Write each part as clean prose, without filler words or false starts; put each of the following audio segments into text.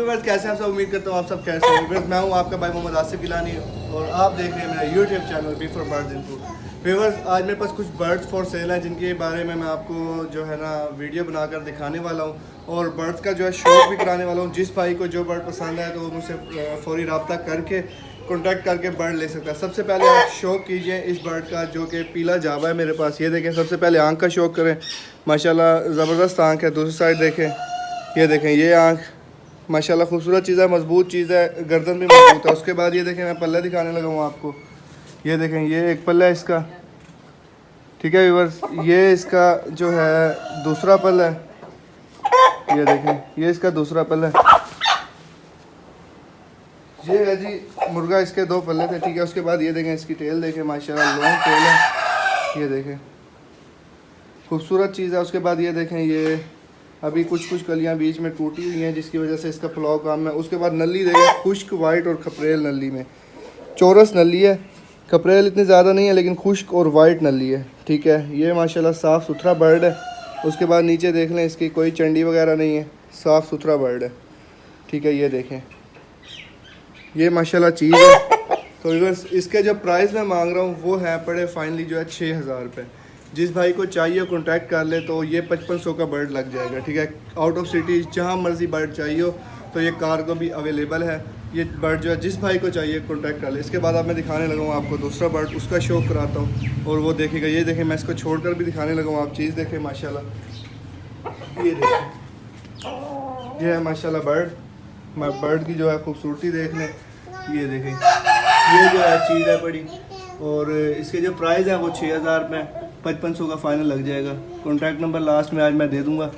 Viewers, कैसे हैं आप सब? उम्मीद करता हूँ आप सब कैसे हैं। व्यूअर्स, मैं हूँ आपका भाई मोहम्मद आसिफ गिलानी और आप देख रहे हैं मेरा YouTube channel B for birds info. Viewers, आज मेरे पास कुछ बर्ड्स फॉर सेल हैं जिनके बारे में मैं आपको जो है ना वीडियो बनाकर दिखाने वाला हूँ और बर्ड्स का जो है शौक भी कराने वाला हूँ। जिस भाई को जो बर्ड पसंद है तो वो मुझसे फौरी रब्ता करके कॉन्टैक्ट करके बर्ड ले सकता है। सबसे पहले आप शौक कीजिए इस बर्ड का जो कि पीला जावा है मेरे पास। ये देखें, सबसे पहले आँख का शौक करें। माशाल्लाह ज़बरदस्त आँख है। दूसरी साइड देखें, ये देखें, ये आँख माशाल्लाह खूबसूरत चीज़ है, मजबूत चीज़ है, गर्दन भी मजबूत है। उसके बाद ये देखें, मैं पल्ला दिखाने लगा हूँ आपको। ये देखें, ये एक पल्ला है इसका, ठीक है व्यूअर्स। ये इसका जो है दूसरा पल्ला है। ये देखें, ये इसका दूसरा पल्ला है। ये है जी मुर्गा, इसके दो पल्ले थे, ठीक है। उसके बाद ये देखें, इसकी टेल देखें, माशाल्लाह लॉन्ग टेल है। ये देखें, खूबसूरत चीज़ है। उसके बाद ये देखें, ये अभी कुछ कलियां बीच में टूटी हुई हैं जिसकी वजह से इसका फुलाव काम है। उसके बाद नली देखें, खुश्क वाइट और खपरेल नली में, चौरस नली है, खपरेल इतनी ज़्यादा नहीं है लेकिन खुश्क और वाइट नली है, ठीक है। ये माशाल्लाह साफ़ सुथरा बर्ड है। उसके बाद नीचे देख लें, इसकी कोई चंडी वगैरह नहीं है, साफ़ सुथरा बर्ड है, ठीक है। ये देखें, ये माशाल्लाह चीज़ है। तो व्यूअर्स, इसके जो प्राइस मैं मांग रहा हूँ वो है पड़े फाइनली जो है 6000 रुपये। जिस भाई को चाहिए कॉन्टैक्ट कर ले तो ये 5500 का बर्ड लग जाएगा, ठीक है। आउट ऑफ सिटी जहाँ मर्जी बर्ड चाहिए हो तो ये कार्गो भी अवेलेबल है। ये बर्ड जो है जिस भाई को चाहिए कॉन्टैक्ट कर ले। इसके बाद अब मैं दिखाने लगा हूँ आपको दूसरा बर्ड, उसका शौक कराता हूँ और वो देखेगा। ये देखें, मैं इसको छोड़कर भी दिखाने लगा हूँ। आप चीज़ देखें माशाल्लाह, ये देखें, ये है माशाल्लाह बर्ड की जो है खूबसूरती देख लें। ये देखें, ये जो है चीज़ है बड़ी, और इसके जो प्राइस है वो 6000 रुपये, 5500 का फाइनल लग जाएगा। कॉन्टैक्ट नंबर लास्ट में आज मैं दे दूंगा।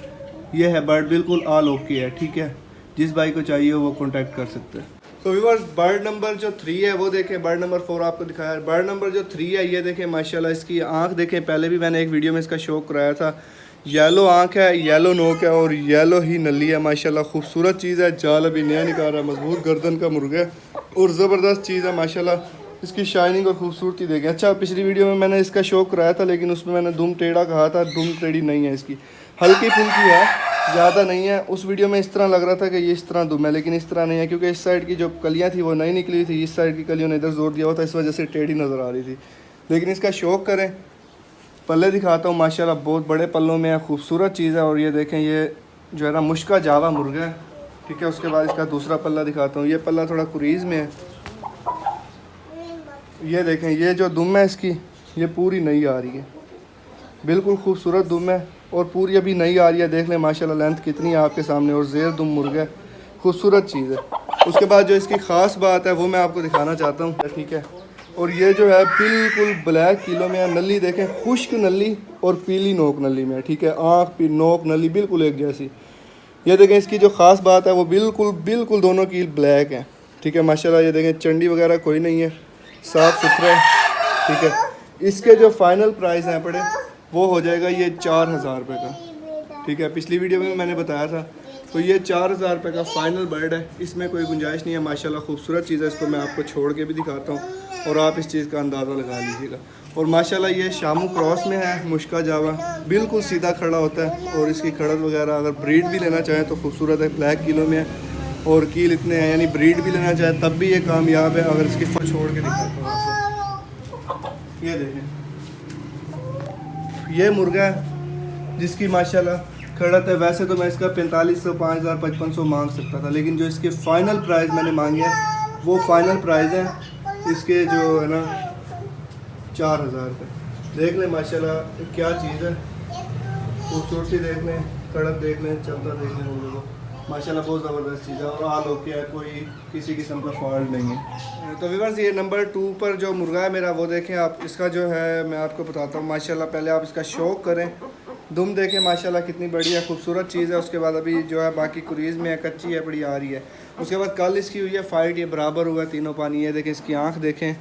ये है बर्ड, बिल्कुल ऑल ओके है, ठीक है। जिस भाई को चाहिए वो कॉन्टैक्ट कर सकते हैं। तो व्यूअर्स, बर्ड नंबर जो 3 है वो देखें। बर्ड नंबर 4 आपको दिखाया है। बर्ड नंबर जो 3 है ये देखें, माशाल्लाह इसकी आँख देखें। पहले भी मैंने एक वीडियो में इसका शौक कराया था। येलो आँख है, येलो नोक है और येलो ही नली है। माशाल्लाह खूबसूरत चीज़ है। जाल अभी नया निकाल रहा है, मजबूत गर्दन का मुर्गा है और ज़बरदस्त चीज़ है माशाल्लाह। इसकी शाइनिंग और खूबसूरती देखें। अच्छा, पिछली वीडियो में मैंने इसका शौक कराया था लेकिन उसमें मैंने दुम टेढ़ा कहा था। दुम टेढ़ी नहीं है इसकी, हल्की फुल्की है, ज़्यादा नहीं है। उस वीडियो में इस तरह लग रहा था कि ये इस तरह दुम है, लेकिन इस तरह नहीं है क्योंकि इस साइड की जो कलियाँ थी वो नहीं निकली थी। इस साइड की कलियों ने इधर जोर दिया हुआ था, इस वजह से टेढ़ी नज़र आ रही थी। लेकिन इसका शौक करें। पल्ले दिखाता हूँ, माशाल्लाह बहुत बड़े पल्लों में है, खूबसूरत चीज़ है। और ये देखें, ये जो है ना मुश्का जावा मुर्गा है, ठीक है। उसके बाद इसका दूसरा पल्ला दिखाता हूँ। ये पल्ला थोड़ा कुरीज़ में है। ये देखें, ये जो दुम है इसकी, ये पूरी नई आ रही है, बिल्कुल खूबसूरत दुम है और पूरी अभी नई आ रही है। देख लें माशाल्लाह लेंथ कितनी है आपके सामने, और ज़ेर दुम मुर्गा है, खूबसूरत चीज़ है। उसके बाद जो इसकी ख़ास बात है वो मैं आपको दिखाना चाहता हूँ, ठीक है। और ये जो है बिल्कुल ब्लैक किलो में है। नली देखें, खुश्क नली और पीली नोक नली में है, ठीक है। आँख नोक नली बिल्कुल एक जैसी। ये देखें, इसकी जो ख़ास बात है वो बिल्कुल दोनों की ब्लैक है, ठीक है। माशाल्लाह ये देखें, चंडी वगैरह कोई नहीं है, साफ़ सुथरा है, ठीक है। इसके जो फाइनल प्राइस हैं पड़े वो हो जाएगा ये 4000 रुपये का, ठीक है। पिछली वीडियो में मैंने बताया था। तो ये 4000 रुपये का फाइनल बर्ड है, इसमें कोई गुंजाइश नहीं है। माशाल्लाह खूबसूरत चीज़ है। इसको मैं आपको छोड़ के भी दिखाता हूँ और आप इस चीज़ का अंदाज़ा लगा लीजिएगा। और माशाल्लाह ये शामू क्रॉस में है, मुश्का जावा, बिल्कुल सीधा खड़ा होता है। और इसकी खड़त वगैरह अगर ब्रीड भी लेना चाहें तो खूबसूरत है, ब्लैक किलो में है और कील इतने हैं, यानी ब्रीड भी लेना चाहे तब भी ये कामयाब है। अगर इसकी फर छोड़ के दिखाता हूँ आपको, ये देखें, ये मुर्गा है जिसकी माशाल्लाह खड़त है। वैसे तो मैं इसका 4500, 5000, 5500 मांग सकता था, लेकिन जो इसके फाइनल प्राइस मैंने मांगे हैं वो फाइनल प्राइस है इसके जो है ना 4000 रुपये। देख लें माशाल्लाह क्या चीज़ है, खूबसूरती देख लें, खड़त देख लें, चलता देख लें मुर्गे को, माशाल्लाह बहुत ज़बरदस्त चीज़ है और ऑल ओके है, कोई किसी किस्म का फॉल्ट नहीं है। तो व्यूअर्स, ये नंबर 2 पर जो मुर्गा है मेरा वो देखें आप। इसका जो है मैं आपको बताता हूँ। माशाल्लाह पहले आप इसका शौक करें। दुम देखें माशाल्लाह कितनी बड़ी है, खूबसूरत चीज़ है। उसके बाद अभी जो है बाकी कुरीज़ में है, कच्ची है, बड़ी आ रही है। उसके बाद कल इसकी हुई है फाइट, ये बराबर हुआ है तीनों पानी। ये देखें, इसकी आँख देखें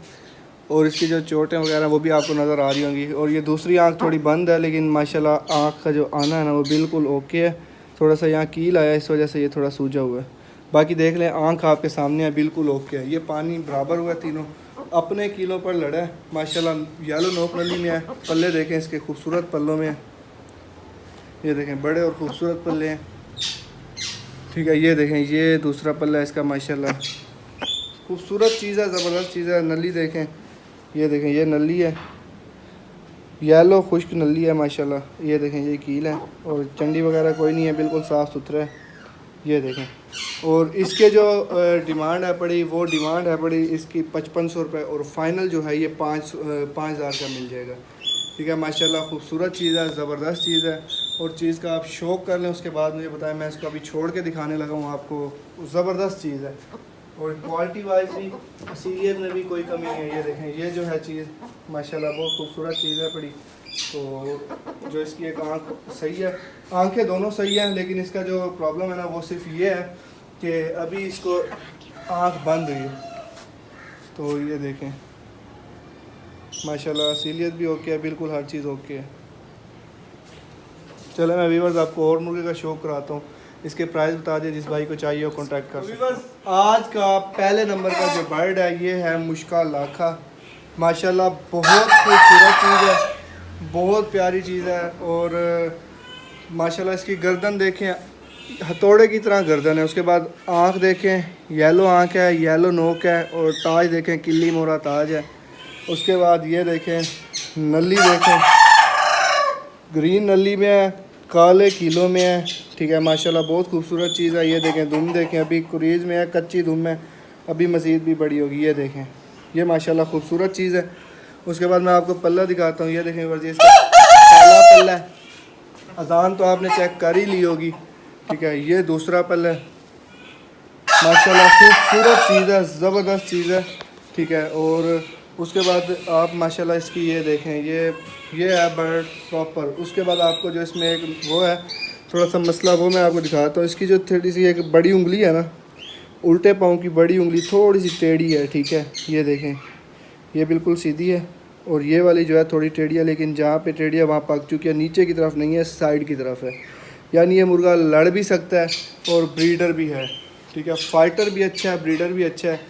और इसकी जो चोटें वगैरह वो भी आपको नज़र आ रही होंगी। और ये दूसरी आँख थोड़ी बंद है, लेकिन माशाल्लाह आँख का जो आना है ना वो बिल्कुल ओके है। थोड़ा सा यहाँ कील आया, इस वजह से ये थोड़ा सूजा हुआ है। बाकी देख लें, आँख आपके सामने है, बिल्कुल ओके है। ये पानी बराबर हुआ है, तीनों अपने किलों पर लड़ा है माशाल्लाह। येलो नोक नली में है। पल्ले देखें इसके, खूबसूरत पल्लों में है। ये देखें, बड़े और ख़ूबसूरत पल्ले हैं। ठीक है। ये देखें, ये दूसरा पल्ला है इसका माशाल्लाह, खूबसूरत चीज़ है, ज़बरदस्त चीज़ है। नली देखें, ये देखें, ये नली है, येलो खुश्क नली है माशाल्लाह। ये देखें, ये कील है और चंडी वगैरह कोई नहीं है, बिल्कुल साफ़ सुथरा है। ये देखें, और इसके जो डिमांड है पड़ी, वो डिमांड है पड़ी इसकी 5500 रुपये, और फाइनल जो है ये 5,000 का मिल जाएगा। ठीक है माशाल्लाह, खूबसूरत चीज़ है, ज़बरदस्त चीज़ है। और चीज़ का आप शौक़ कर लें, उसके बाद मुझे बताएं, मैं इसको अभी छोड़ के दिखाने लगा हूँ आपको। ज़बरदस्त चीज़ है और क्वालिटी वाइज भी, असीलियत में भी कोई कमी नहीं है। ये देखें, ये जो है चीज़ माशाल्लाह बहुत खूबसूरत चीज़ है पड़ी। तो जो इसकी एक आँख सही है, आंखें दोनों सही हैं, लेकिन इसका जो प्रॉब्लम है ना वो सिर्फ ये है कि अभी इसको आँख बंद हुई है। तो ये देखें माशाल्लाह, असीलियत भी ओके है, बिल्कुल हर चीज़ ओके है। चलो मैं व्यूअर्स आपको और मुर्गे का शौक कराता हूँ। इसके प्राइस बता दिए, जिस भाई को चाहिए वो कॉन्टैक्ट कर सकते हैं। आज का पहले नंबर का जो बर्ड है ये है मुश्का लाखा। माशाल्लाह बहुत खूबसूरत चीज़ है, बहुत प्यारी चीज़ है। और माशाल्लाह इसकी गर्दन देखें, हथौड़े की तरह गर्दन है। उसके बाद आँख देखें, येलो आँख है, येलो नोक है, और ताज देखें, किल्ली मोरा ताज है। उसके बाद ये देखें, नली देखें, ग्रीन नली में है, काले किलो में है। ठीक है माशाल्लाह, बहुत खूबसूरत चीज़ है। ये देखें, दुम देखें, अभी कुरीज में है, कच्ची दुम है, अभी मज़ीद भी बड़ी होगी। ये देखें, ये माशाल्लाह खूबसूरत चीज़ है। उसके बाद मैं आपको पल्ला दिखाता हूँ। ये देखें वर्जी, इसका पहला पल्ला है, अजान तो आपने चेक कर ही ली होगी। ठीक है, ये दूसरा पल्ला है, माशाल्लाह खूबसूरत चीज़ है, ज़बरदस्त चीज़ है। ठीक है, और उसके बाद आप माशाल्लाह इसकी ये देखें, ये है बर्ड प्रॉपर। उसके बाद आपको जो इसमें एक वो है थोड़ा सा मसला, वो मैं आपको दिखाता हूँ। इसकी जो थोड़ी सी एक बड़ी उंगली है ना, उल्टे पाँव की बड़ी उंगली थोड़ी सी टेढ़ी है। ठीक है, ये देखें, ये बिल्कुल सीधी है, और ये वाली जो है थोड़ी टेढ़ी है, लेकिन जहाँ पे टेढ़ी है वहाँ पक चुकी है, नीचे की तरफ नहीं है, साइड की तरफ है। यानी ये मुर्गा लड़ भी सकता है और ब्रीडर भी है। ठीक है, फाइटर भी अच्छा है, ब्रीडर भी अच्छा है,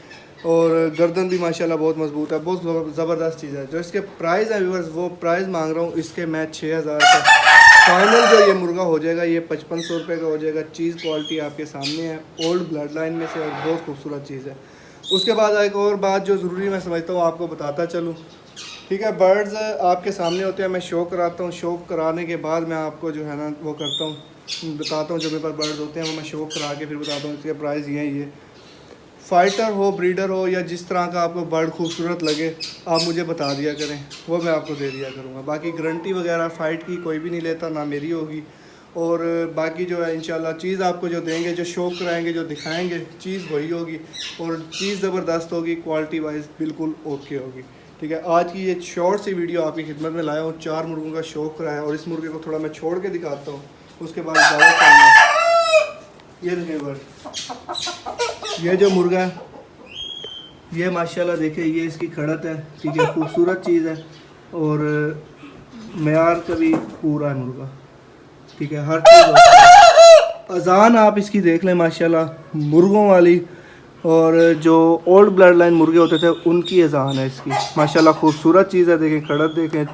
और गर्दन भी माशाल्लाह बहुत मजबूत है, बहुत ज़बरदस्त चीज़ है। जो इसके प्राइस है व्यूअर्स, वो प्राइस मांग रहा हूँ इसके मैं 6,000 का। फाइनल जो ये मुर्गा हो जाएगा ये 5500 रुपये का हो जाएगा। चीज़ क्वालिटी आपके सामने है, ओल्ड ब्लड लाइन में से, और बहुत खूबसूरत चीज़ है। उसके बाद एक और बात जो ज़रूरी मैं समझता हूँ आपको बताता चलूँ। ठीक है, बर्ड्स आपके सामने होते हैं, मैं शो कराता हूँ, शो कराने के बाद मैं आपको जो है ना वो करता हूँ, बताता हूँ। जो मेरे पास बर्ड्स होते हैं वो मैं शो करा के फिर बताता हूँ इसके प्राइस ये हैं। ये फाइटर हो, ब्रीडर हो, या जिस तरह का आपको बर्ड खूबसूरत लगे आप मुझे बता दिया करें, वो मैं आपको दे दिया करूँगा। बाकी गारंटी वगैरह फ़ाइट की कोई भी नहीं लेता, ना मेरी होगी। और बाकी जो है इंशाल्लाह चीज़ आपको जो देंगे, जो शो कराएंगे, जो दिखाएंगे, चीज़ वही होगी, और चीज़ ज़बरदस्त होगी, क्वालिटी वाइज बिल्कुल ओके होगी। ठीक है, आज की ये शॉर्ट सी वीडियो आपकी खिदमत में लाया हूँ। 4 मुर्गों का शौक कराया, और इस मुर्गे को थोड़ा मैं छोड़ के दिखाता हूँ, उसके बाद ज़्यादा ये देखिए बर्ड, ये जो मुर्गा है ये माशाल्लाह देखिए, ये इसकी खड़त है। ठीक है, खूबसूरत चीज़ है, और मेयार का भी पूरा है मुर्गा। ठीक है, हर चीज़। अजान आप इसकी देख लें माशाल्लाह, मुर्गों वाली, और जो ओल्ड ब्लड लाइन मुर्गे होते थे उनकी अजान है इसकी। माशाल्लाह खूबसूरत चीज़ है। देखें, खड़त देखें,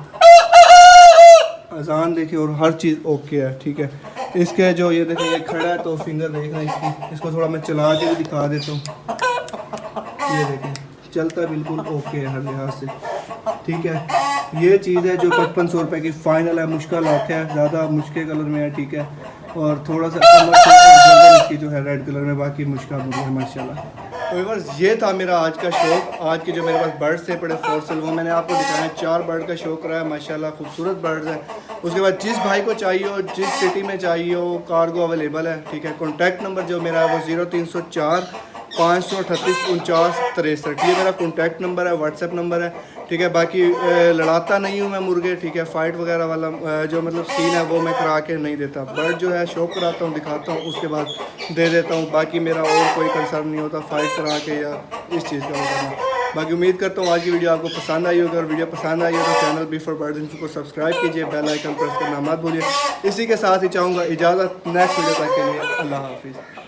अजान देखें, और हर चीज़ ओके है। ठीक है, इसके जो ये देखें, ये खड़ा है तो फिंगर देख रहे हैं इसकी, इसको थोड़ा मैं चला के भी दिखा देता हूँ। ये देखें, चलता बिल्कुल ओके है हर लिहाज से। ठीक है, ये चीज़ है जो 5500 रुपये की फ़ाइनल है। मुश्किल लाख है, ज़्यादा मुश्किल कलर में है। ठीक है, और थोड़ा सा इसकी जो है रेड कलर में, बाकी मुश्किल है माशाल्लाह। तो व्यूअर्स ये था मेरा आज का शौक। आज के जो मेरे पास बर्ड्स थे बड़े फॉर सेल, वो मैंने आपको दिखाया। 4 बर्ड का शौक रहा है माशाल्लाह, खूबसूरत बर्ड्स हैं। उसके बाद जिस भाई को चाहिए हो, जिस सिटी में चाहिए हो, कार्गो अवेलेबल है। ठीक है, कॉन्टैक्ट नंबर जो मेरा है वो 0304 538 49 63, ये मेरा कॉन्टैक्ट नंबर है, व्हाट्सएप नंबर है। ठीक है, बाकी लड़ाता नहीं हूँ मैं मुर्गे। ठीक है, फ़ाइट वगैरह वाला जो मतलब सीन है वो मैं करा के नहीं देता। बर्ड जो है शौक कराता हूँ, दिखाता हूँ, उसके बाद दे देता हूँ। बाकी मेरा और कोई कंसर्न नहीं होता फ़ाइट करा के या इस चीज़ का करना। बाकी उम्मीद करता हूँ आज की वीडियो आपको पसंद आई होगी। अगर वीडियो पसंद आई हो तो channel B for birds info को सब्सक्राइब कीजिए, बेल आइकन प्रेस करना मत भूलिए। इसी के साथ ही चाहूँगा इजाज़त, नेक्स्ट वीडियो तक के लिए अल्लाह हाफिज़।